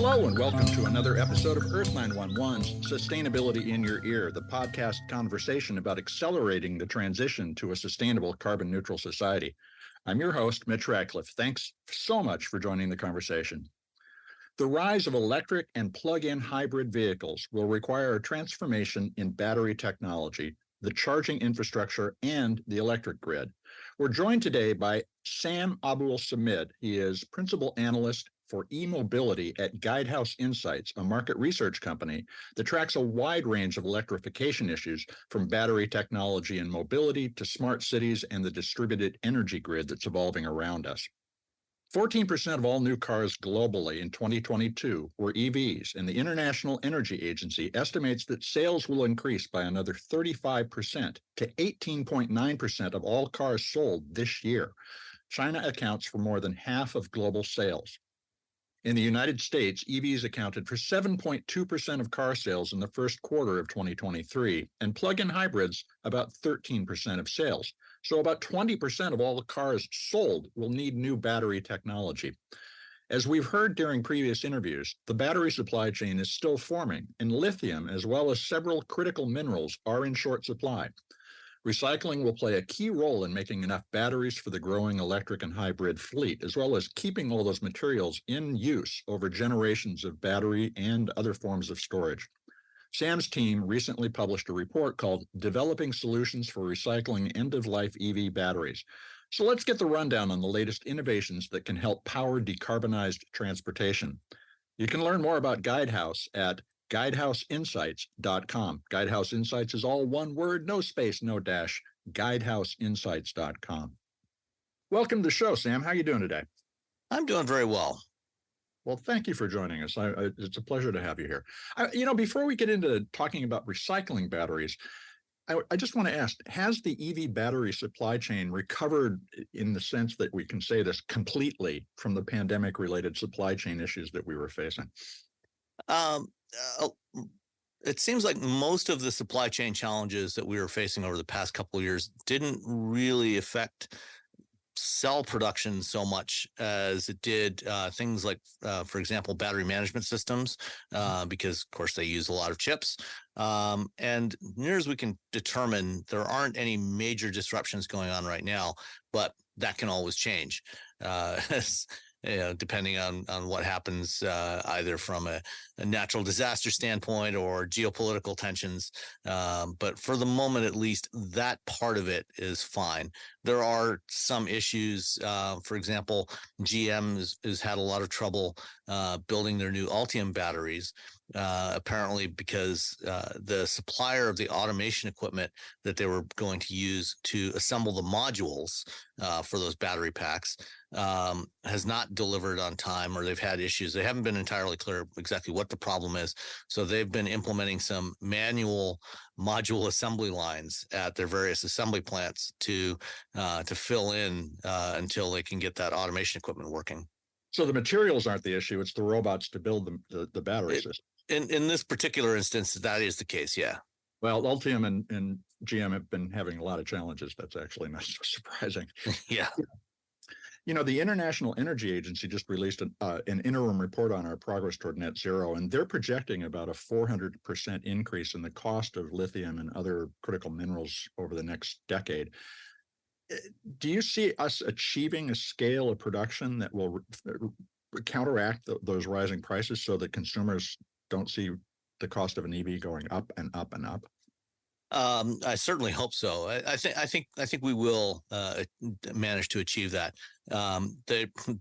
Hello and welcome to another episode of Earth911's Sustainability in Your Ear, the podcast conversation about accelerating the transition to a sustainable carbon neutral society. I'm your host, Mitch Ratcliffe. Thanks so much for joining the conversation. The rise of electric and plug-in hybrid vehicles will require a transformation in battery technology, the charging infrastructure, and the electric grid. We're joined today by Sam Abuelsamid. He is Principal Analyst for e-mobility at Guidehouse Insights, a market research company that tracks a wide range of electrification issues from battery technology and mobility to smart cities and the distributed energy grid that's evolving around us. 14% of all new cars globally in 2022 were EVs, and the International Energy Agency estimates that sales will increase by another 35% to 18.9% of all cars sold this year. China accounts for more than half of global sales. In the United States, EVs accounted for 7.2% of car sales in the first quarter of 2023, and plug-in hybrids about 13% of sales. So about 20% of all the cars sold will need new battery technology. As we've heard during previous interviews, the battery supply chain is still forming, and lithium, as well as several critical minerals, are in short supply. Recycling will play a key role in making enough batteries for the growing electric and hybrid fleet, as well as keeping all those materials in use over generations of battery and other forms of storage. Sam's team recently published a report called Developing Solutions for Recycling End-of-Life EV Batteries. So let's get the rundown on the latest innovations that can help power decarbonized transportation. You can learn more about Guidehouse at guidehouseinsights.com. Guidehouse Insights is all one word, no space, no dash, guidehouseinsights.com. Welcome to the show, Sam. How are you doing today? I'm doing very well. Well, thank you for joining us. It's a pleasure to have you here. Before we get into talking about recycling batteries, I just want to ask, has the EV battery supply chain recovered in the sense that we can say this completely from the pandemic-related supply chain issues that we were facing? It seems like most of the supply chain challenges that we were facing over the past couple of years didn't really affect cell production so much as it did things like, for example, battery management systems, because, of course, they use a lot of chips. And near as we can determine, there aren't any major disruptions going on right now, but that can always change. Depending on what happens, either from a natural disaster standpoint or geopolitical tensions. But for the moment, at least, that part of it is fine. There are some issues. For example, GM has had a lot of trouble building their new Ultium batteries, apparently because the supplier of the automation equipment that they were going to use to assemble the modules for those battery packs has not delivered on time, or they've had issues. They haven't been entirely clear exactly what the problem is. So they've been implementing some manual module assembly lines at their various assembly plants to fill in until they can get that automation equipment working. So the materials aren't the issue; it's the robots to build the battery system. In this particular instance, that is the case. Yeah. Well, Ultium and GM have been having a lot of challenges. That's actually not so surprising. Yeah. The International Energy Agency just released an interim report on our progress toward net zero, and they're projecting about a 400% increase in the cost of lithium and other critical minerals over the next decade. Do you see us achieving a scale of production that will counteract those rising prices so that consumers don't see the cost of an EV going up and up and up? I certainly hope so. I think we will manage to achieve that.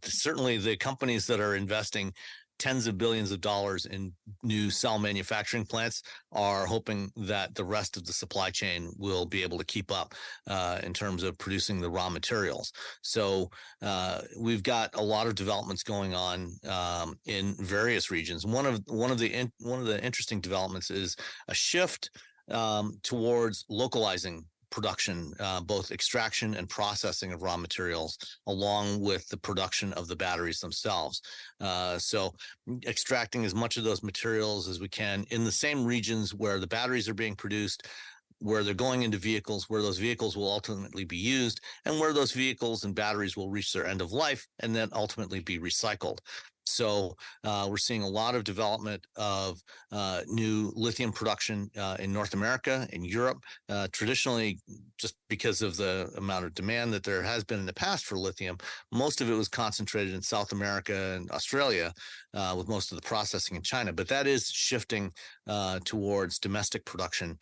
Certainly the companies that are investing tens of billions of dollars in new cell manufacturing plants are hoping that the rest of the supply chain will be able to keep up in terms of producing the raw materials. So we've got a lot of developments going on in various regions. One of the interesting developments is a shift towards localizing production, both extraction and processing of raw materials, along with the production of the batteries themselves. So extracting as much of those materials as we can in the same regions where the batteries are being produced, where they're going into vehicles, where those vehicles will ultimately be used, and where those vehicles and batteries will reach their end of life and then ultimately be recycled. So we're seeing a lot of development of new lithium production in North America and Europe. Traditionally, just because of the amount of demand that there has been in the past for lithium, most of it was concentrated in South America and Australia, with most of the processing in China. But that is shifting towards domestic production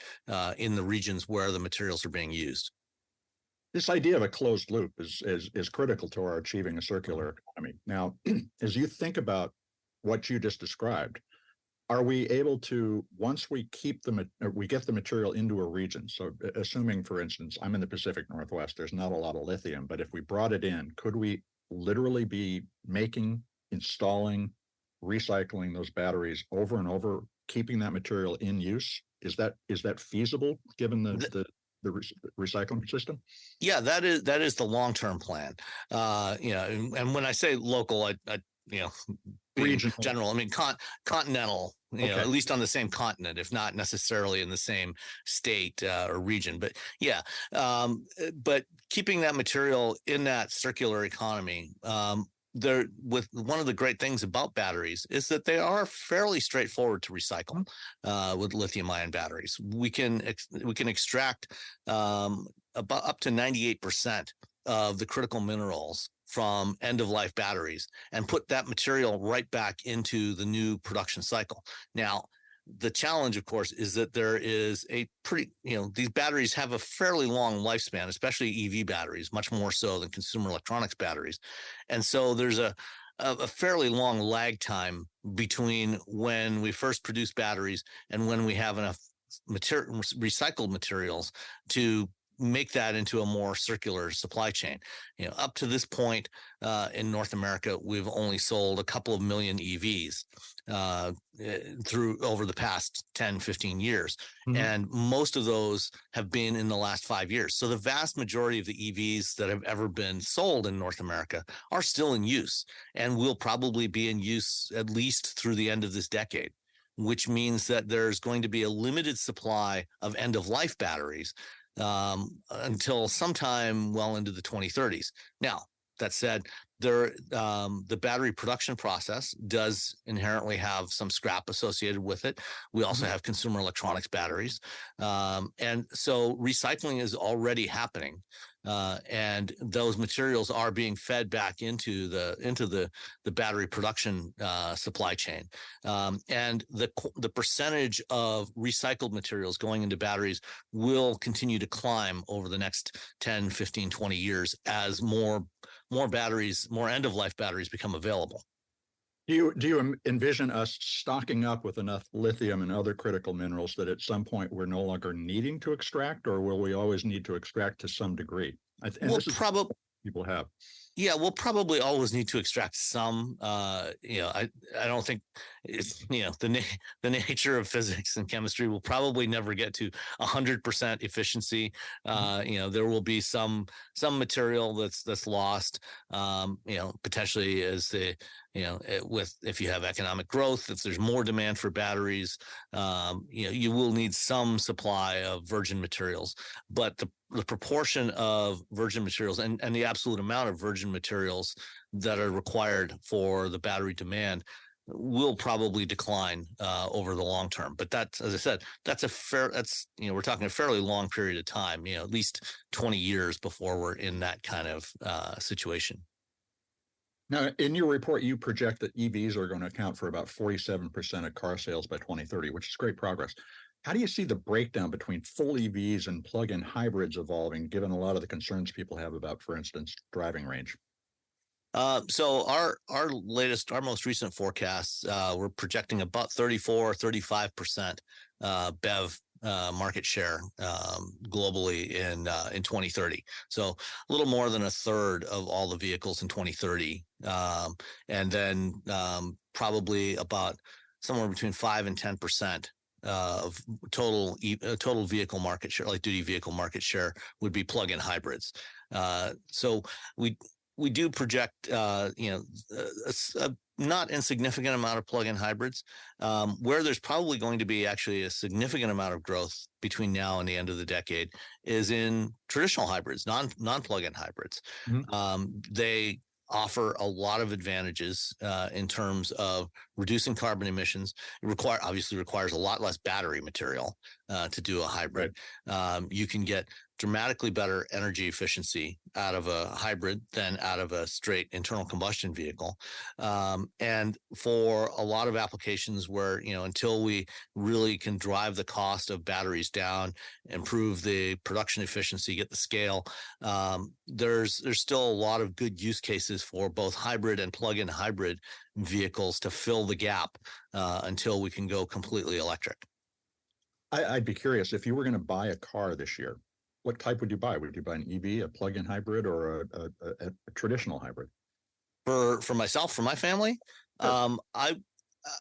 in the regions where the materials are being used. This idea of a closed loop is critical to our achieving a circular economy. Now, as you think about what you just described, are we able to, once we get the material into a region, so assuming, for instance, I'm in the Pacific Northwest, there's not a lot of lithium, but if we brought it in, could we literally be making, installing, recycling those batteries over and over, keeping that material in use? Is that feasible given the recycling system? Yeah, that is the long-term plan. And when I say local, I regional, general, I mean continental. Okay. At least on the same continent, if not necessarily in the same state or region. But yeah, but keeping that material in that circular economy. With one of the great things about batteries is that they are fairly straightforward to recycle. With lithium-ion batteries, we can extract about up to 98% of the critical minerals from end-of-life batteries and put that material right back into the new production cycle. Now, the challenge, of course, is that there is a pretty, these batteries have a fairly long lifespan, especially EV batteries, much more so than consumer electronics batteries. And so there's a fairly long lag time between when we first produce batteries and when we have enough recycled materials to make that into a more circular supply chain. Up to this point in North America, we've only sold a couple of million EVs through over the past 10, 15 years. Mm-hmm. And most of those have been in the last 5 years. So the vast majority of the EVs that have ever been sold in North America are still in use and will probably be in use at least through the end of this decade, which means that there's going to be a limited supply of end-of-life batteries until sometime well into the 2030s. Now, that said, the battery production process does inherently have some scrap associated with it. We also have consumer electronics batteries. And so recycling is already happening. And those materials are being fed back into the battery production supply chain. And the percentage of recycled materials going into batteries will continue to climb over the next 10, 15, 20 years as more batteries, more end-of-life batteries become available. Do you envision us stocking up with enough lithium and other critical minerals that at some point we're no longer needing to extract, or will we always need to extract to some degree? Well, probably people have. Yeah, we'll probably always need to extract some. I don't think it's, the nature of physics and chemistry will probably never get to 100% efficiency. There will be some material that's lost. Potentially as if you have economic growth, if there's more demand for batteries, you will need some supply of virgin materials. But the proportion of virgin materials and the absolute amount of virgin materials that are required for the battery demand will probably decline over the long term. But that's, as I said, we're talking a fairly long period of time, at least 20 years before we're in that kind of situation. Now, in your report, you project that EVs are going to account for about 47% of car sales by 2030, which is great progress. How do you see the breakdown between full EVs and plug-in hybrids evolving, given a lot of the concerns people have about, for instance, driving range? So our most recent forecasts, we're projecting about 35% BEV market share globally in 2030. So a little more than a third of all the vehicles in 2030, and then probably about somewhere between 5 and 10% of total vehicle market share, light duty vehicle market share, would be plug-in hybrids. So we do project a not insignificant amount of plug-in hybrids. Where there's probably going to be actually a significant amount of growth between now and the end of the decade is in traditional hybrids, non-plug-in hybrids. Mm-hmm. offer a lot of advantages in terms of reducing carbon emissions. It obviously requires a lot less battery material to do a hybrid. Right. You can get dramatically better energy efficiency out of a hybrid than out of a straight internal combustion vehicle. And for a lot of applications where, until we really can drive the cost of batteries down, improve the production efficiency, get the scale, there's still a lot of good use cases for both hybrid and plug-in hybrid vehicles to fill the gap until we can go completely electric. I'd be curious, if you were going to buy a car this year, what type would you buy? Would you buy an EV, a plug-in hybrid, or a traditional hybrid? For myself, for my family, Sure.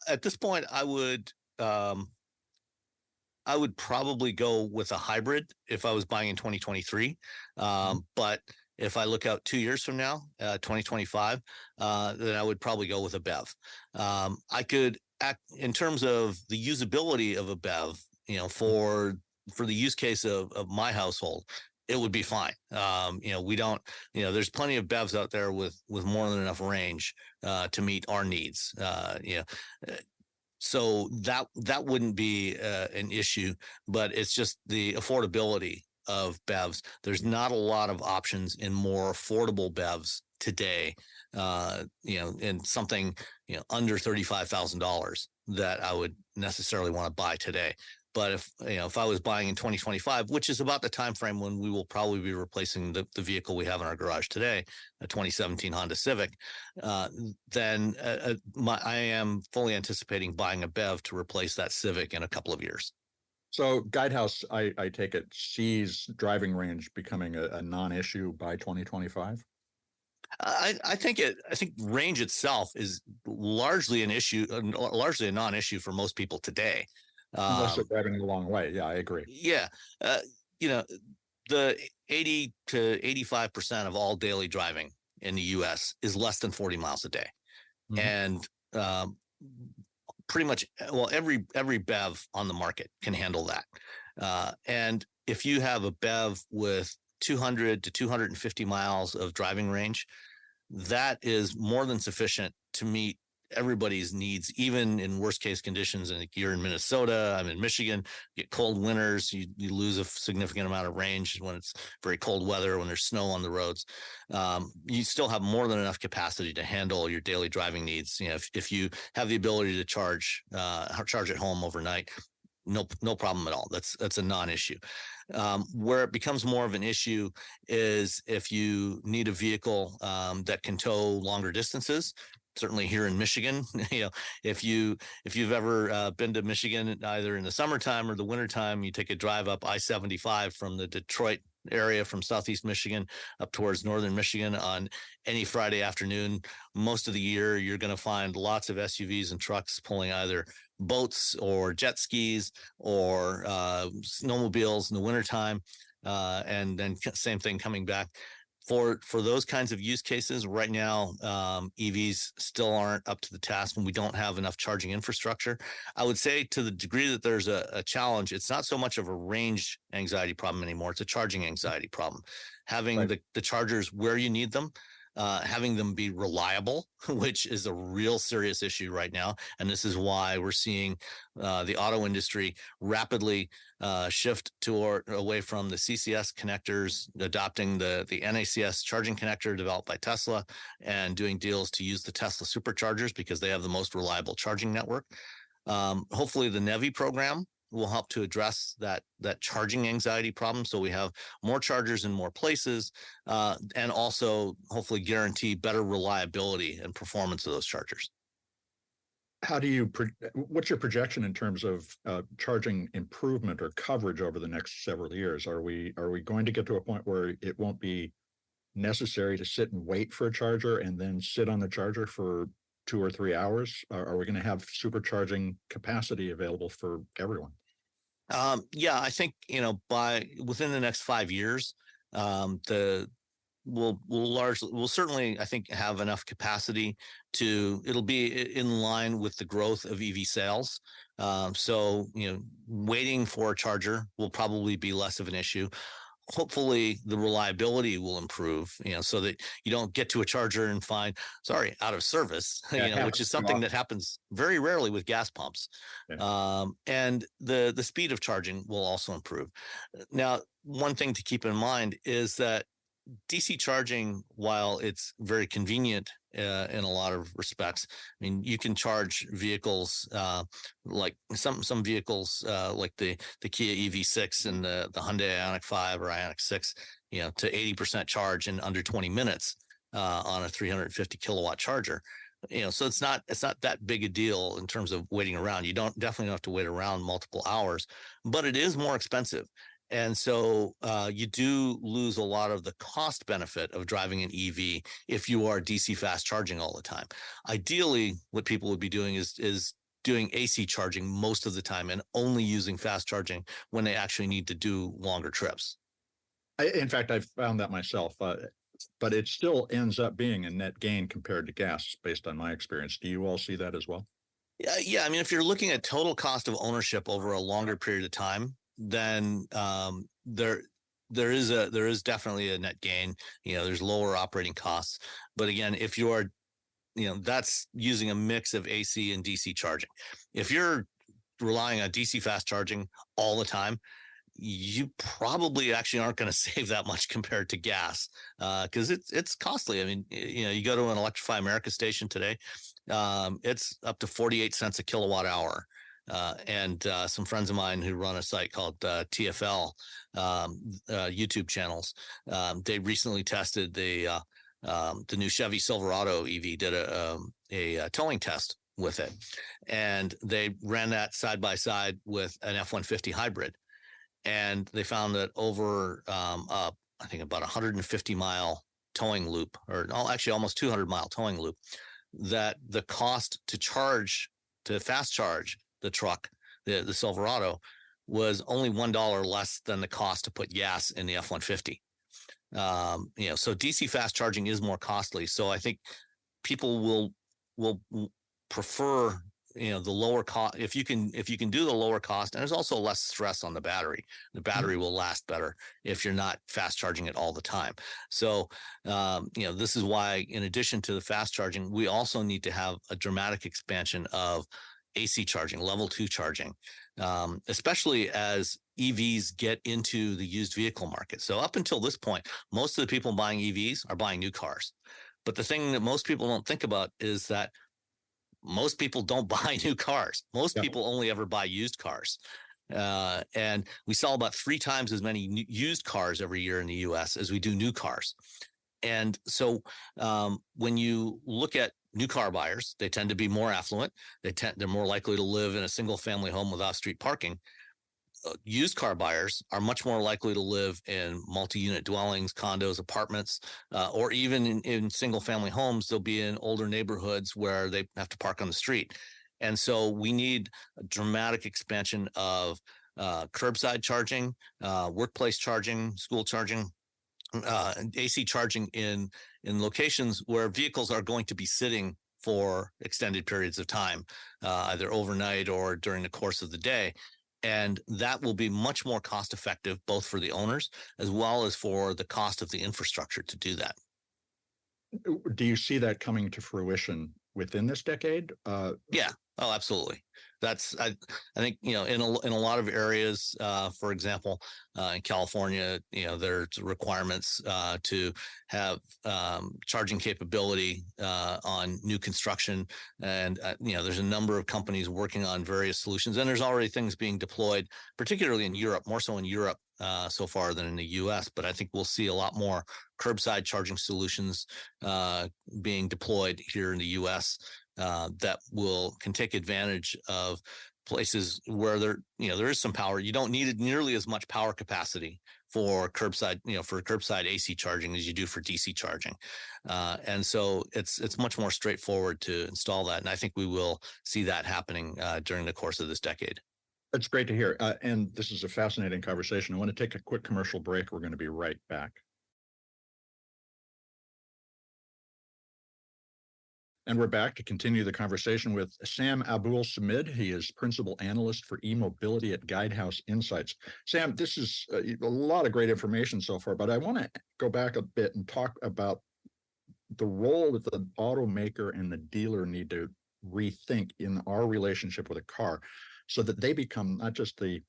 At this point, I would probably go with a hybrid if I was buying in 2023. But if I look out 2 years from now, 2025, then I would probably go with a BEV. I could act in terms of the usability of a BEV, for the use case of my household, it would be fine. We don't, there's plenty of BEVs out there with more than enough range to meet our needs. So that wouldn't be an issue, but it's just the affordability of BEVs. There's not a lot of options in more affordable BEVs today, and something, under $35,000 that I would necessarily want to buy today. But if I was buying in 2025, which is about the time frame when we will probably be replacing the vehicle we have in our garage today, a 2017 Honda Civic, then I am fully anticipating buying a BEV to replace that Civic in a couple of years. So Guidehouse, I take it, sees driving range becoming a non-issue by 2025? I think range itself is largely a non-issue for most people today. Unless they're driving a long way. Yeah, I agree. Yeah. The 80 to 85% of all daily driving in the U.S. is less than 40 miles a day. Mm-hmm. And pretty much, every BEV on the market can handle that. And if you have a BEV with 200 to 250 miles of driving range, that is more than sufficient to meet everybody's needs, even in worst case conditions. And you're in Minnesota, I'm in Michigan, you get cold winters, you lose a significant amount of range when it's very cold weather, when there's snow on the roads. You still have more than enough capacity to handle your daily driving needs. If you have the ability to charge at home overnight, no problem at all. That's a non-issue. Where it becomes more of an issue is if you need a vehicle that can tow longer distances. Certainly here in Michigan, if you've ever been to Michigan, either in the summertime or the wintertime, you take a drive up I-75 from the Detroit area from Southeast Michigan up towards Northern Michigan on any Friday afternoon. Most of the year, you're going to find lots of SUVs and trucks pulling either boats or jet skis or snowmobiles in the wintertime. And then same thing coming back. For those kinds of use cases right now, EVs still aren't up to the task, and we don't have enough charging infrastructure. I would say to the degree that there's a challenge, it's not so much of a range anxiety problem anymore. It's a charging anxiety problem. Having the chargers where you need them, having them be reliable, which is a real serious issue right now. And this is why we're seeing the auto industry rapidly shift away from the CCS connectors, adopting the NACS charging connector developed by Tesla, and doing deals to use the Tesla superchargers because they have the most reliable charging network. Hopefully the NEVI program will help to address that charging anxiety problem. So we have more chargers in more places, and also hopefully guarantee better reliability and performance of those chargers. What's your projection in terms of charging improvement or coverage over the next several years? Are we going to get to a point where it won't be necessary to sit and wait for a charger and then sit on the charger for 2 or 3 hours? Are we going to have supercharging capacity available for everyone? Yeah, I think within the next 5 years, we'll certainly, I think, have enough capacity it'll be in line with the growth of EV sales. So waiting for a charger will probably be less of an issue. hopefully the reliability will improve, so that you don't get to a charger and find, sorry, out of service, which is something that happens very rarely with gas pumps. Yeah. And the speed of charging will also improve. Now, one thing to keep in mind is that DC charging, while it's very convenient in a lot of respects, I mean, you can charge vehicles like some vehicles like the Kia EV6 and the Hyundai Ioniq 5 or Ioniq 6, to 80% charge in under 20 minutes on a 350 kilowatt charger. So it's not that big a deal in terms of waiting around. You definitely don't have to wait around multiple hours, but it is more expensive. And so you do lose a lot of the cost benefit of driving an EV if you are DC fast charging all the time. Ideally, what people would be doing is doing AC charging most of the time and only using fast charging when they actually need to do longer trips. In fact, I've found that myself, but it still ends up being a net gain compared to gas based on my experience. Do you all see that as well? Yeah. I mean, if you're looking at total cost of ownership over a longer period of time, then there is definitely a net gain. There's lower operating costs. But again, if you are, that's using a mix of AC and DC charging. If you're relying on DC fast charging all the time, you probably actually aren't going to save that much compared to gas because it's costly. I mean, you go to an Electrify America station today, it's up to 48 cents a kilowatt hour. And some friends of mine who run a site called TFL YouTube channels, they recently tested the new Chevy Silverado EV, did a towing test with it, and they ran that side by side with an F-150 hybrid, and they found that over I think about 150 mile towing loop, or actually almost 200 mile towing loop, that the cost to fast charge the truck, the Silverado, was only $1 less than the cost to put gas in the F-150. So DC fast charging is more costly. So I think people will prefer the lower cost. If you can do the lower cost, and there's also less stress on the battery. The battery will last better if you're not fast charging it all the time. So this is why, in addition to the fast charging, we also need to have a dramatic expansion of AC charging, level 2 charging, especially as EVs get into the used vehicle market. So up until this point, most of the people buying EVs are buying new cars. But the thing that most people don't think about is that most people don't buy new cars. Most people only ever buy used cars. And we sell about 3 times as many used cars every year in the US as we do new cars. And so when you look at new car buyers, they tend to be more affluent. They're more likely to live in a single family home with off-street parking. Used car buyers are much more likely to live in multi-unit dwellings, condos, apartments, or even in single family homes. They'll be in older neighborhoods where they have to park on the street. And so we need a dramatic expansion of curbside charging, workplace charging, school charging, AC charging in locations where vehicles are going to be sitting for extended periods of time, either overnight or during the course of the day. And that will be much more cost effective, both for the owners as well as for the cost of the infrastructure to do that. Do you see that coming to fruition within this decade? Yeah. Oh, absolutely. I think, in a lot of areas, for example, in California, there's requirements to have charging capability on new construction. And, there's a number of companies working on various solutions, and there's already things being deployed, particularly in Europe, more so in Europe so far than in the US. But I think we'll see a lot more curbside charging solutions being deployed here in the US that can take advantage of places where there is some power. You don't need nearly as much power capacity for curbside AC charging as you do for DC charging. And so it's much more straightforward to install that. And I think we will see that happening during the course of this decade. That's great to hear. And this is a fascinating conversation. I want to take a quick commercial break. We're going to be right back. And we're back to continue the conversation with Sam Abuelsamid. He is principal analyst for e-mobility at Guidehouse Insights. Sam, this is a lot of great information so far, but I want to go back a bit and talk about the role that the automaker and the dealer need to rethink in our relationship with a car so that they become not just the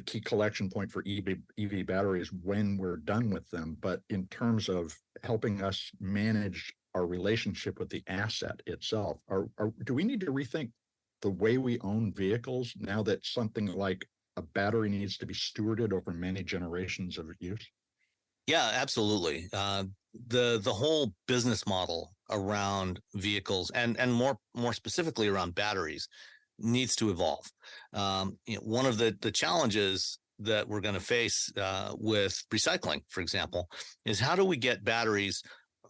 key collection point for EV batteries when we're done with them, but in terms of helping us manage our relationship with the asset itself. Do we need to rethink the way we own vehicles now that something like a battery needs to be stewarded over many generations of use? Yeah, absolutely. The whole business model around vehicles and more specifically around batteries needs to evolve. One of the challenges that we're going to face with recycling, for example, is how do we get batteries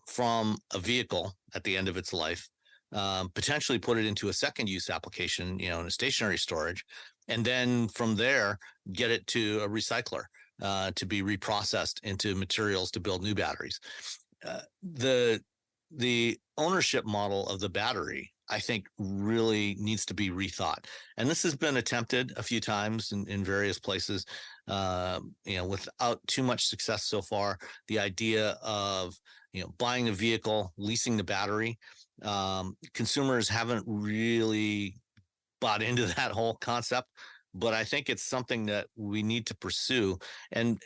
from a vehicle at the end of its life, potentially put it into a second use application, in a stationary storage, and then from there get it to a recycler to be reprocessed into materials to build new batteries. The ownership model of the battery, I think, really needs to be rethought. And this has been attempted a few times in various places, without too much success so far. The idea of, buying a vehicle, leasing the battery, consumers haven't really bought into that whole concept, but I think it's something that we need to pursue. And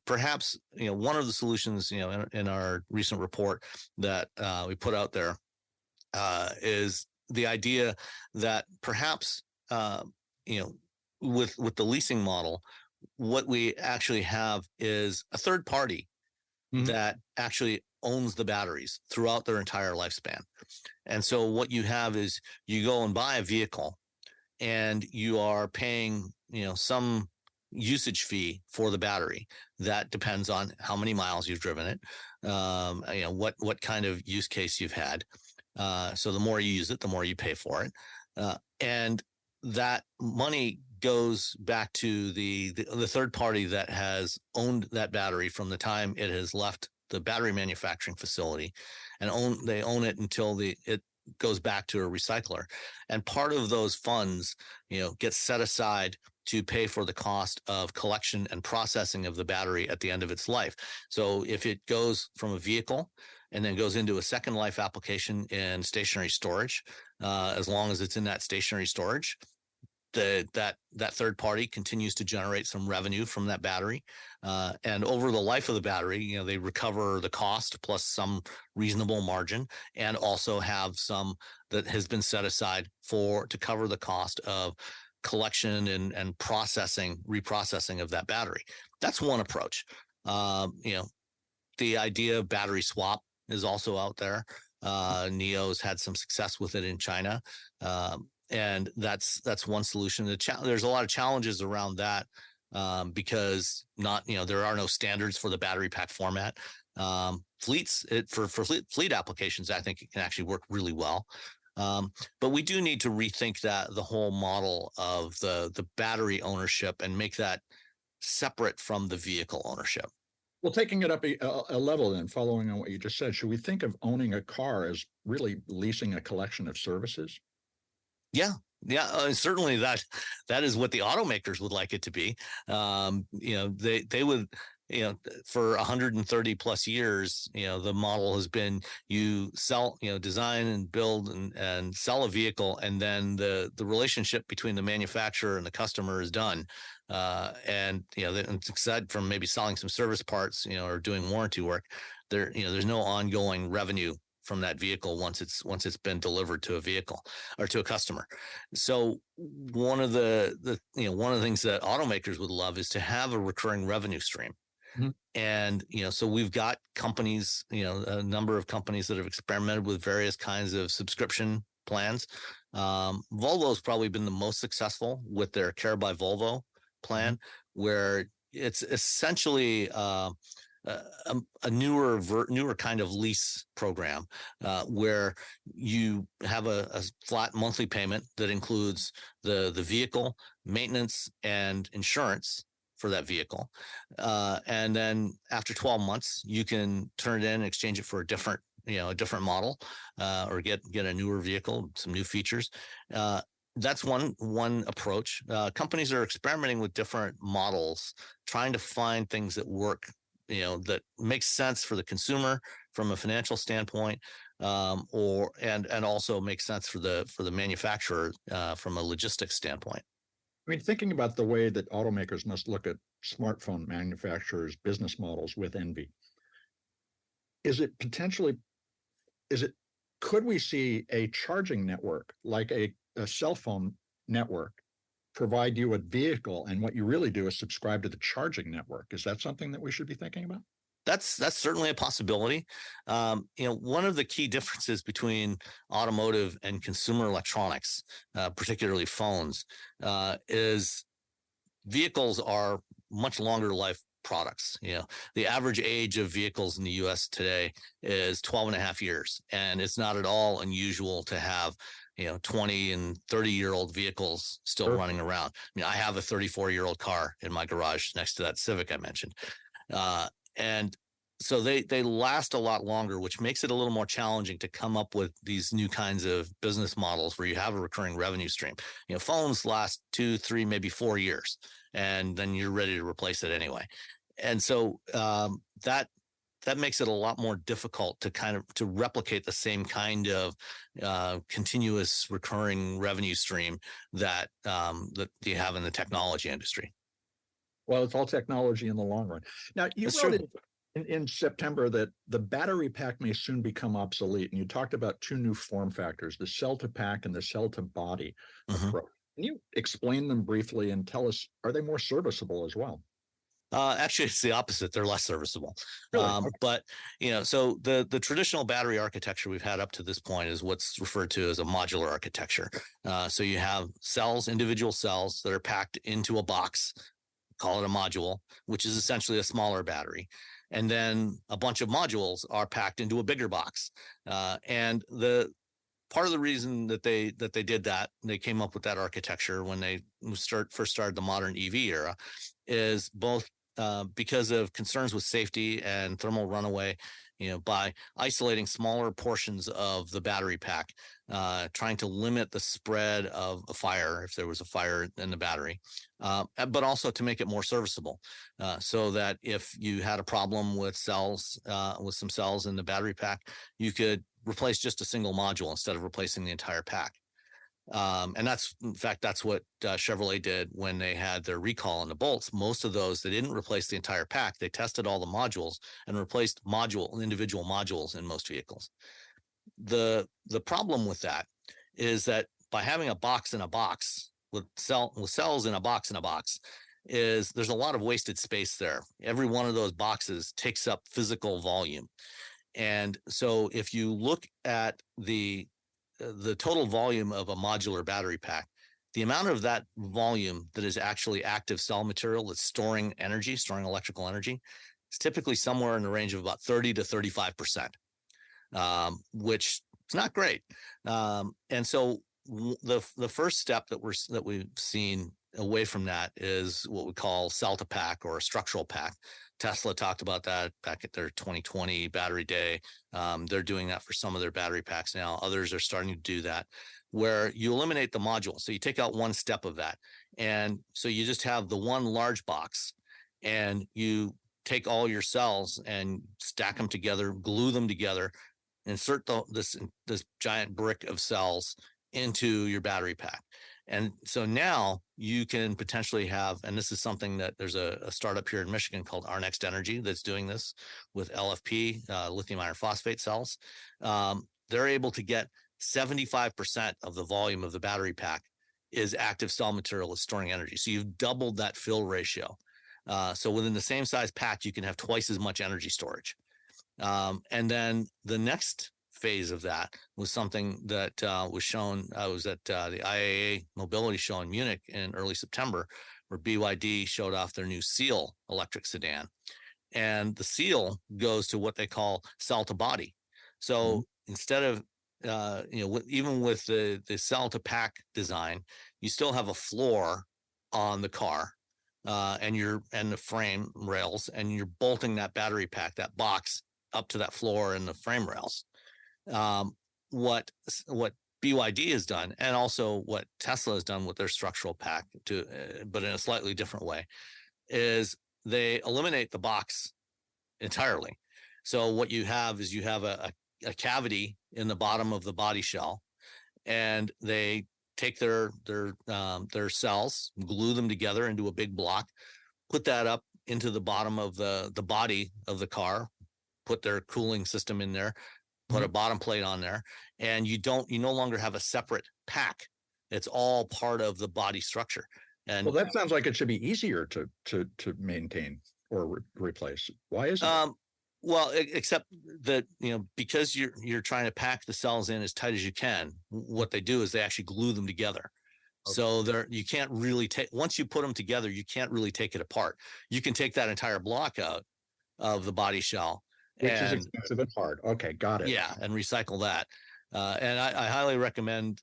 perhaps, one of the solutions, in our recent report that we put out there is the idea that perhaps, with the leasing model, what we actually have is a third party that actually owns the batteries throughout their entire lifespan. And so what you have is you go and buy a vehicle and you are paying, some usage fee for the battery that depends on how many miles you've driven it, what kind of use case you've had. So the more you use it, the more you pay for it. And that money goes back to the third party that has owned that battery from the time it has left the battery manufacturing facility, and they own it until it goes back to a recycler. And part of those funds, gets set aside to pay for the cost of collection and processing of the battery at the end of its life. So if it goes from a vehicle and then goes into a second life application in stationary storage, as long as it's in that stationary storage, that third party continues to generate some revenue from that battery. And over the life of the battery, they recover the cost plus some reasonable margin, and also have some that has been set aside to cover the cost of collection and reprocessing of that battery. That's one approach. The idea of battery swap is also out there. NIO's had some success with it in China. And that's one solution. There's a lot of challenges around that because there are no standards for the battery pack format. Fleets for fleet applications, I think it can actually work really well. But we do need to rethink the whole model of the battery ownership and make that separate from the vehicle ownership. Well, taking it up a level then, following on what you just said, should we think of owning a car as really leasing a collection of services? Yeah. Certainly that is what the automakers would like it to be. They would, for 130 plus years, the model has been you sell, design and build and sell a vehicle, and then the relationship between the manufacturer and the customer is done. And aside from maybe selling some service parts, or doing warranty work, there's no ongoing revenue from that vehicle once it's been delivered to a vehicle or to a customer. So one of the things that automakers would love is to have a recurring revenue stream. Mm-hmm. And so we've got companies, a number of companies that have experimented with various kinds of subscription plans. Volvo's probably been the most successful with their Care by Volvo plan, mm-hmm. where it's essentially a newer kind of lease program where you have a flat monthly payment that includes the vehicle, maintenance, and insurance for that vehicle. And then after 12 months, you can turn it in and exchange it for a different a different model, or get a newer vehicle, some new features. That's one approach. Companies are experimenting with different models, trying to find things that work, that makes sense for the consumer from a financial standpoint, and also makes sense for the manufacturer from a logistics standpoint. I mean, thinking about the way that automakers must look at smartphone manufacturers' business models with envy, is it could we see a charging network like a cell phone network provide you a vehicle, and what you really do is subscribe to the charging network? Is that something that we should be thinking about? That's certainly a possibility. One of the key differences between automotive and consumer electronics, particularly phones, is vehicles are much longer life products. The average age of vehicles in the US today is 12 and a half years. And it's not at all unusual to have 20 and 30-year-old vehicles still running around. I mean, I have a 34-year-old car in my garage next to that Civic I mentioned. And so they last a lot longer, which makes it a little more challenging to come up with these new kinds of business models where you have a recurring revenue stream. Phones last 2, 3, maybe 4 years, and then you're ready to replace it anyway. And so that makes it a lot more difficult to replicate the same kind of continuous recurring revenue stream that you have in the technology industry. Well, it's all technology in the long run. Now, you wrote in September that the battery pack may soon become obsolete, and you talked about two new form factors, the cell to pack and the cell to body approach. Can you explain them briefly and tell us, are they more serviceable as well? Actually, it's the opposite. They're less serviceable. Really? Okay. But, so the traditional battery architecture we've had up to this point is what's referred to as a modular architecture. So you have individual cells that are packed into a box, call it a module, which is essentially a smaller battery. And then a bunch of modules are packed into a bigger box. And the part of the reason that they did that, they came up with that architecture when they first started the modern EV era, is both because of concerns with safety and thermal runaway, by isolating smaller portions of the battery pack, trying to limit the spread of a fire if there was a fire in the battery, but also to make it more serviceable, so that if you had a problem with some cells in the battery pack, you could replace just a single module instead of replacing the entire pack. And that's what Chevrolet did when they had their recall on the Bolts. Most of those, they didn't replace the entire pack. They tested all the modules and replaced individual modules in most vehicles. The problem with that is that by having a box in a box with cells in a box is there's a lot of wasted space there. Every one of those boxes takes up physical volume. And so if you look at the total volume of a modular battery pack, the amount of that volume that is actually active cell material that's storing electrical energy, is typically somewhere in the range of about 30 to 35%, which is not great. And so the first step that we've seen away from that is what we call cell to pack or a structural pack. Tesla talked about that back at their 2020 battery day. They're doing that for some of their battery packs now. Others are starting to do that, where you eliminate the module. So you take out one step of that. And so you just have the one large box, and you take all your cells and stack them together, glue them together, insert this giant brick of cells into your battery pack. And so now you can potentially have, and this is something that there's a startup here in Michigan called Our Next Energy that's doing this with LFP, lithium iron phosphate cells. They're able to get 75% of the volume of the battery pack is active cell material that's storing energy. So you've doubled that fill ratio. So within the same size pack, you can have twice as much energy storage. And then the next phase of that was something that was shown. I was at the IAA Mobility Show in Munich in early September, where BYD showed off their new Seal electric sedan. And the Seal goes to what they call cell to body. So instead of, even with the cell to pack design, you still have a floor on the car and the frame rails, and you're bolting that battery pack, that box, up to that floor and the frame rails. What BYD has done, and also what Tesla has done with their structural pack, but in a slightly different way, is they eliminate the box entirely. So what you have is a cavity in the bottom of the body shell, and they take their cells, glue them together into a big block, put that up into the bottom of the body of the car, put their cooling system in there, put a bottom plate on there, and you no longer have a separate pack. It's all part of the body structure. And well, that sounds like it should be easier to maintain or replace. Why isn't it? Well, except that, because you're trying to pack the cells in as tight as you can, what they do is they actually glue them together. Okay. So you can't really once you put them together, you can't really take it apart. You can take that entire block out of the body shell, which is expensive and hard. Okay, got it. Yeah, and recycle that. And I highly recommend,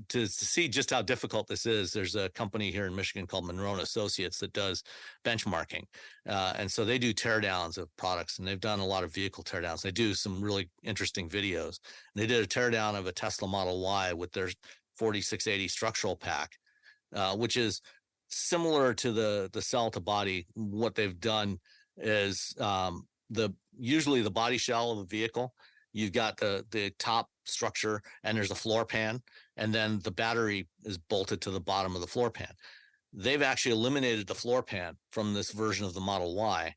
to see just how difficult this is. There's a company here in Michigan called Monroe & Associates that does benchmarking. And so they do teardowns of products, and they've done a lot of vehicle teardowns. They do some really interesting videos. And they did a teardown of a Tesla Model Y with their 4680 structural pack, which is similar to the cell to body. What they've done is usually the body shell of a vehicle, you've got the top structure, and there's a floor pan, and then the battery is bolted to the bottom of the floor pan. They've actually eliminated the floor pan from this version of the Model Y.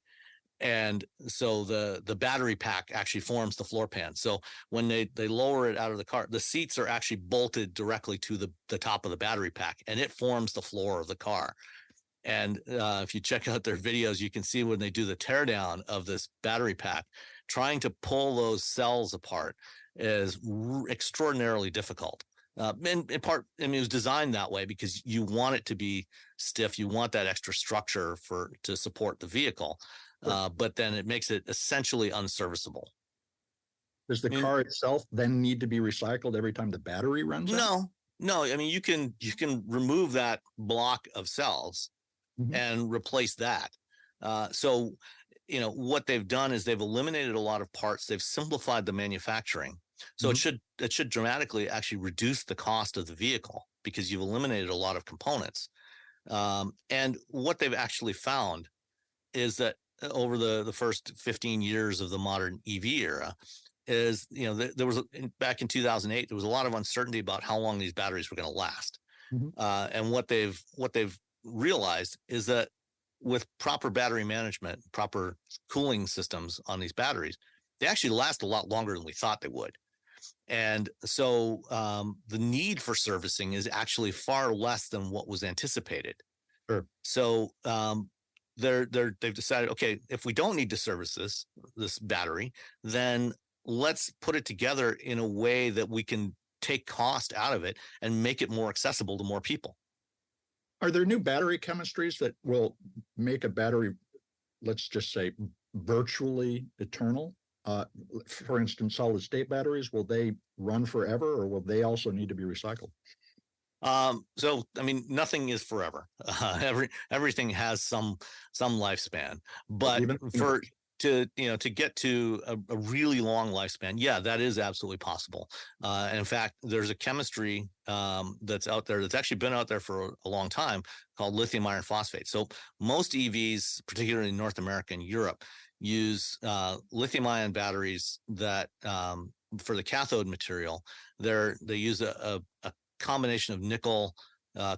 And so the battery pack actually forms the floor pan. So when they lower it out of the car, the seats are actually bolted directly to the top of the battery pack, and it forms the floor of the car. And if you check out their videos, you can see when they do the teardown of this battery pack, trying to pull those cells apart is extraordinarily difficult. In part, it was designed that way because you want it to be stiff. You want that extra structure to support the vehicle, but then it makes it essentially unserviceable. Does the car itself then need to be recycled every time the battery runs out? No. I mean, you can remove that block of cells and replace that. So, what they've done is they've eliminated a lot of parts. They've simplified the manufacturing. So it should dramatically actually reduce the cost of the vehicle because you've eliminated a lot of components. And what they've actually found is that over the first 15 years of the modern EV era is, there was back in 2008, there was a lot of uncertainty about how long these batteries were going to last. And what they've realized is that with proper battery management, proper cooling systems on these batteries, they actually last a lot longer than we thought they would. And so the need for servicing is actually far less than what was anticipated. Sure. So they've decided, okay, if we don't need to service this battery, then let's put it together in a way that we can take cost out of it and make it more accessible to more people. Are there new battery chemistries that will make a battery, let's just say, virtually eternal? For instance, solid state batteries, will they run forever, or will they also need to be recycled? So, I mean, nothing is forever. Everything has some lifespan, but to get to a really long lifespan, yeah, that is absolutely possible. And in fact, there's a chemistry that's out there that's actually been out there for a long time called lithium iron phosphate. So most EVs, particularly in North America and Europe, use lithium ion batteries that for the cathode material, they use a combination of nickel,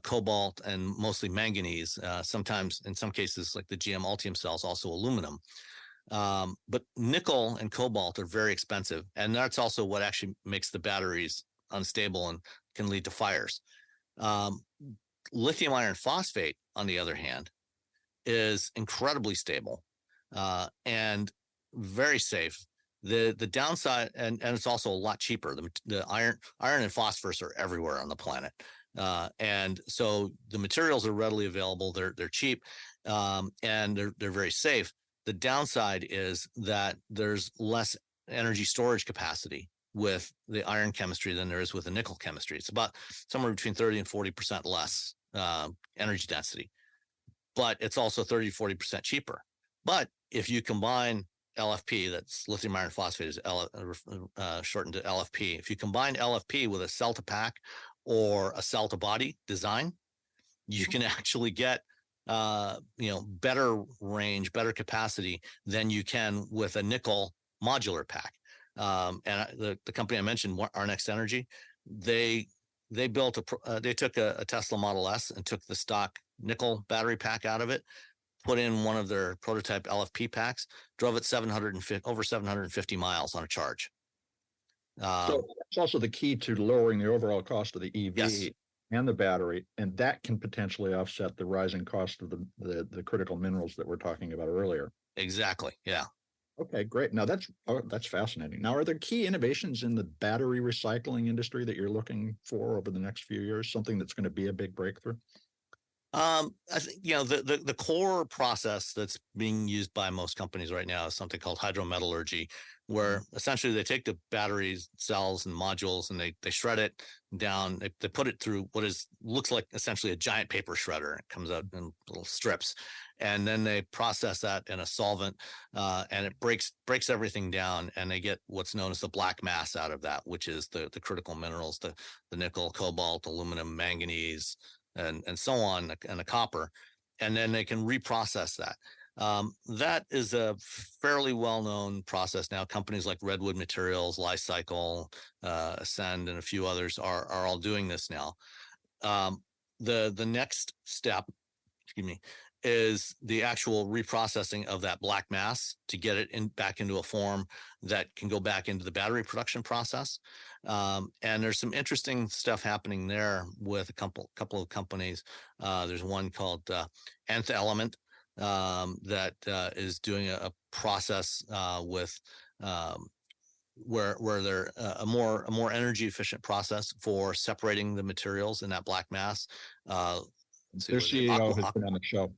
cobalt, and mostly manganese. Sometimes, in some cases, like the GM Ultium cells, also aluminum. But nickel and cobalt are very expensive, and that's also what actually makes the batteries unstable and can lead to fires. Lithium iron phosphate, on the other hand, is incredibly stable and very safe. The downside, and it's also a lot cheaper. The iron and phosphorus are everywhere on the planet, and so the materials are readily available. They're cheap, and they're very safe. The downside is that there's less energy storage capacity with the iron chemistry than there is with the nickel chemistry. It's about somewhere between 30 and 40% less energy density, but it's also 30 to 40% cheaper. But if you combine LFP, that's lithium iron phosphate, is shortened to LFP. If you combine LFP with a cell to pack or a cell to body design, you can actually get better range, better capacity than you can with a nickel modular pack. And the company I mentioned, Our Next Energy, they built they took a Tesla Model S and took the stock nickel battery pack out of it, put in one of their prototype LFP packs, drove it over 750 miles on a charge. So it's also the key to lowering the overall cost of the EV. Yes. And the battery, and that can potentially offset the rising cost of the critical minerals that we're talking about earlier. Exactly. Yeah. Okay, great. Now that's fascinating. Now, are there key innovations in the battery recycling industry that you're looking for over the next few years? Something that's going to be a big breakthrough? I think the core process that's being used by most companies right now is something called hydrometallurgy, where essentially they take the batteries, cells, and modules, and they shred it down. They put it through what looks like essentially a giant paper shredder. It comes out in little strips, and then they process that in a solvent, and it breaks everything down, and they get what's known as the black mass out of that, which is the critical minerals, the nickel, cobalt, aluminum, manganese, and so on, and the copper, and then they can reprocess that. That is a fairly well-known process now. Companies like Redwood Materials, Li-Cycle, Ascend, and a few others are all doing this now. The next step, is the actual reprocessing of that black mass to get it back into a form that can go back into the battery production process. And there's some interesting stuff happening there with a couple of companies. There's one called Nth Element that is doing a process with where they're a more energy efficient process for separating the materials in that black mass. Their CEO has been on the show.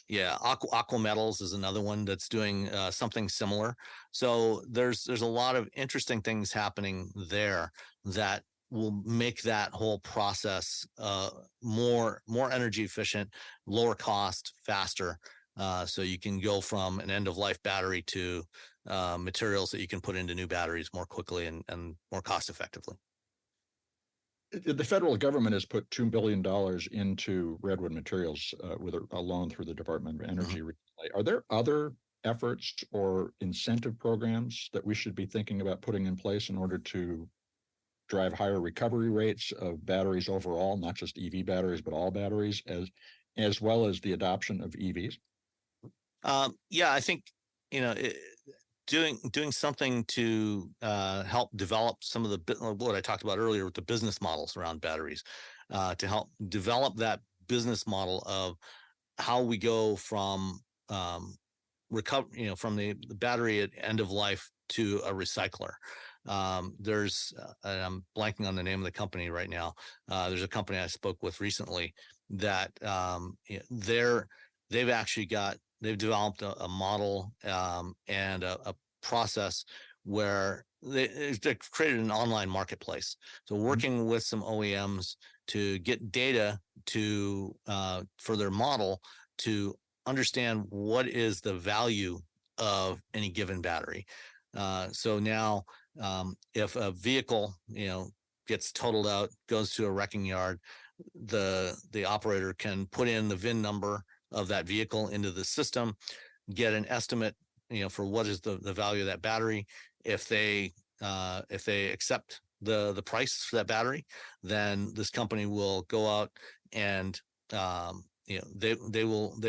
Yeah, Aqua Metals is another one that's doing something similar. So there's a lot of interesting things happening there that will make that whole process more energy efficient, lower cost, faster. So you can go from an end of life battery to materials that you can put into new batteries more quickly and more cost effectively. The federal government has put $2 billion into Redwood Materials with a loan through the Department of Energy. Mm-hmm. Are there other efforts or incentive programs that we should be thinking about putting in place in order to drive higher recovery rates of batteries overall, not just EV batteries, but all batteries, as well as the adoption of EVs? Yeah, I think, doing something to help develop some of what I talked about earlier with the business models around batteries, to help develop that business model of how we go from recover, from the battery at end of life to a recycler. There's, I'm blanking on the name of the company right now. There's a company I spoke with recently that they've developed a model and a process where they've created an online marketplace. So working with some OEMs to get data for their model to understand what is the value of any given battery. So now if a vehicle, gets totaled out, goes to a wrecking yard, the operator can put in the VIN number of that vehicle into the system, get an estimate, for what is the value of that battery. If they accept the price for that battery, then this company will go out and they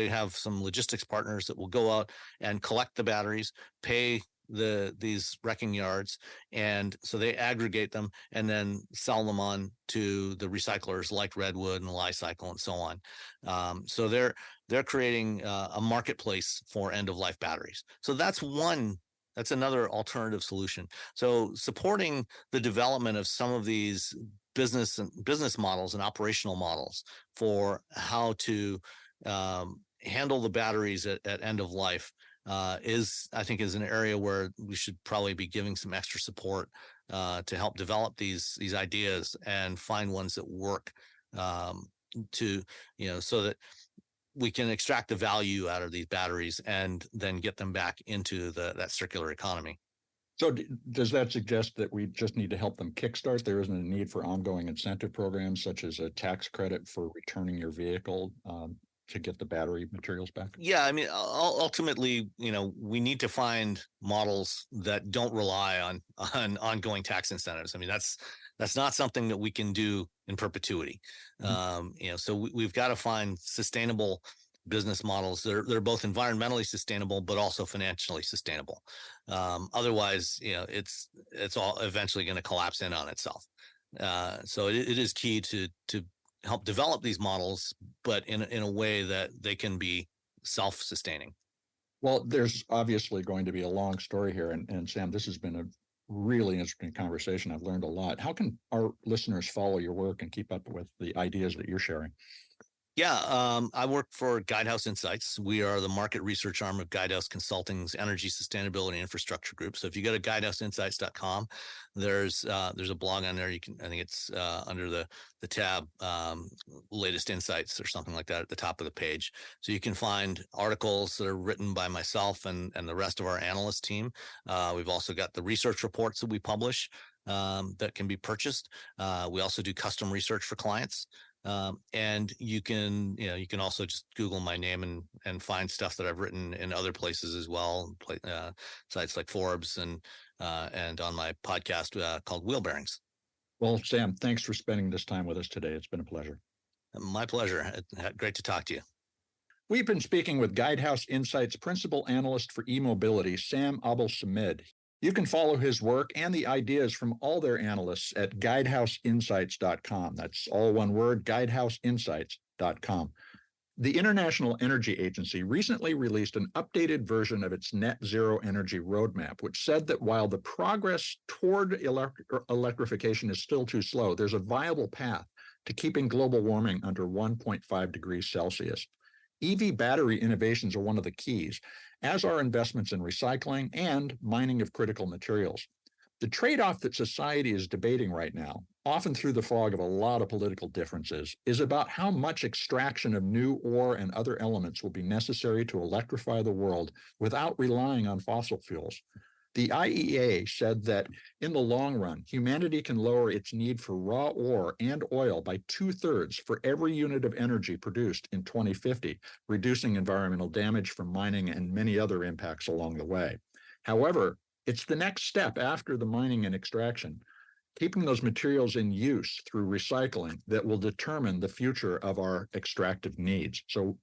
have some logistics partners that will go out and collect the batteries, pay these wrecking yards, and so they aggregate them and then sell them on to the recyclers like Redwood and Li-Cycle and so on. So they're creating a marketplace for end of life batteries. So that's another alternative solution. So supporting the development of some of these business models and operational models for how to handle the batteries at end of life is an area where we should probably be giving some extra support to help develop these ideas and find ones that work so that we can extract the value out of these batteries and then get them back into that circular economy. So does that suggest that we just need to help them kickstart? There isn't a need for ongoing incentive programs such as a tax credit for returning your vehicle to get the battery materials back? Yeah, I mean, ultimately, we need to find models that don't rely on ongoing tax incentives. I mean, that's not something that we can do in perpetuity. Mm-hmm. So we've got to find sustainable business models that are both environmentally sustainable but also financially sustainable. Otherwise, it's all eventually going to collapse in on itself. So it is key to help develop these models, but in a way that they can be self-sustaining. Well, there's obviously going to be a long story here, and Sam, this has been a really interesting conversation. I've learned a lot. How can our listeners follow your work and keep up with the ideas that you're sharing? Yeah, I work for Guidehouse Insights. We are the market research arm of Guidehouse Consulting's Energy Sustainability Infrastructure Group. So if you go to guidehouseinsights.com, there's a blog on there. I think it's under the tab latest insights or something like that at the top of the page. So you can find articles that are written by myself and the rest of our analyst team. We've also got the research reports that we publish that can be purchased. We also do custom research for clients. And you can also just Google my name and find stuff that I've written in other places as well, sites like Forbes and on my podcast called Wheel Bearings. Well, Sam, thanks for spending this time with us today. It's been a pleasure. My pleasure. Great to talk to you. We've been speaking with Guidehouse Insights Principal Analyst for E-Mobility, Sam Abuelsamid. You can follow his work and the ideas from all their analysts at guidehouseinsights.com. That's all one word, guidehouseinsights.com. The International Energy Agency recently released an updated version of its net zero energy roadmap, which said that while the progress toward electrification is still too slow, there's a viable path to keeping global warming under 1.5 degrees Celsius. EV battery innovations are one of the keys, as are investments in recycling and mining of critical materials. The trade-off that society is debating right now, often through the fog of a lot of political differences, is about how much extraction of new ore and other elements will be necessary to electrify the world without relying on fossil fuels. The IEA said that in the long run, humanity can lower its need for raw ore and oil by 2/3 for every unit of energy produced in 2050, reducing environmental damage from mining and many other impacts along the way. However, it's the next step after the mining and extraction, keeping those materials in use through recycling, that will determine the future of our extractive needs. So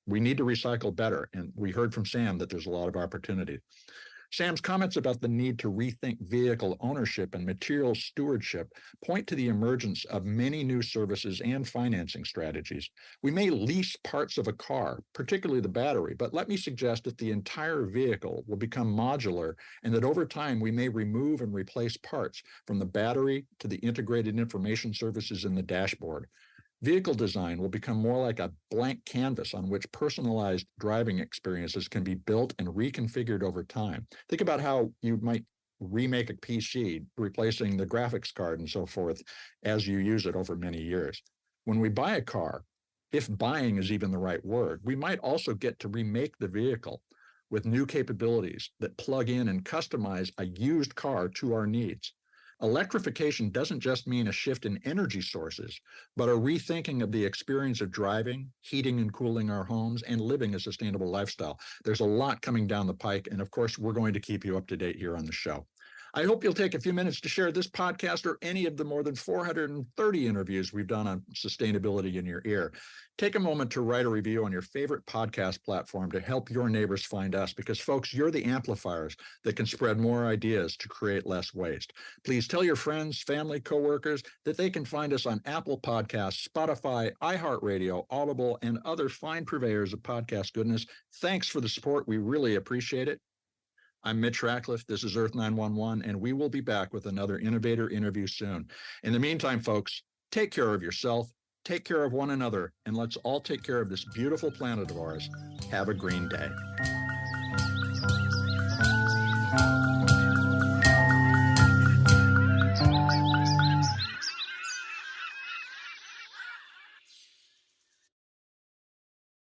we need to recycle better. And we heard from Sam that there's a lot of opportunity. Sam's comments about the need to rethink vehicle ownership and material stewardship point to the emergence of many new services and financing strategies. We may lease parts of a car, particularly the battery, but let me suggest that the entire vehicle will become modular and that over time we may remove and replace parts from the battery to the integrated information services in the dashboard. Vehicle design will become more like a blank canvas on which personalized driving experiences can be built and reconfigured over time. Think about how you might remake a PC, replacing the graphics card and so forth as you use it over many years. When we buy a car, if buying is even the right word, we might also get to remake the vehicle with new capabilities that plug in and customize a used car to our needs. Electrification doesn't just mean a shift in energy sources, but a rethinking of the experience of driving, heating and cooling our homes, and living a sustainable lifestyle. There's a lot coming down the pike, and of course, we're going to keep you up to date here on the show. I hope you'll take a few minutes to share this podcast or any of the more than 430 interviews we've done on sustainability in your ear. Take a moment to write a review on your favorite podcast platform to help your neighbors find us, because, folks, you're the amplifiers that can spread more ideas to create less waste. Please tell your friends, family, coworkers that they can find us on Apple Podcasts, Spotify, iHeartRadio, Audible, and other fine purveyors of podcast goodness. Thanks for the support. We really appreciate it. I'm Mitch Ratcliffe. This is Earth911, and we will be back with another innovator interview soon. In the meantime, folks, take care of yourself, take care of one another, and let's all take care of this beautiful planet of ours. Have a green day.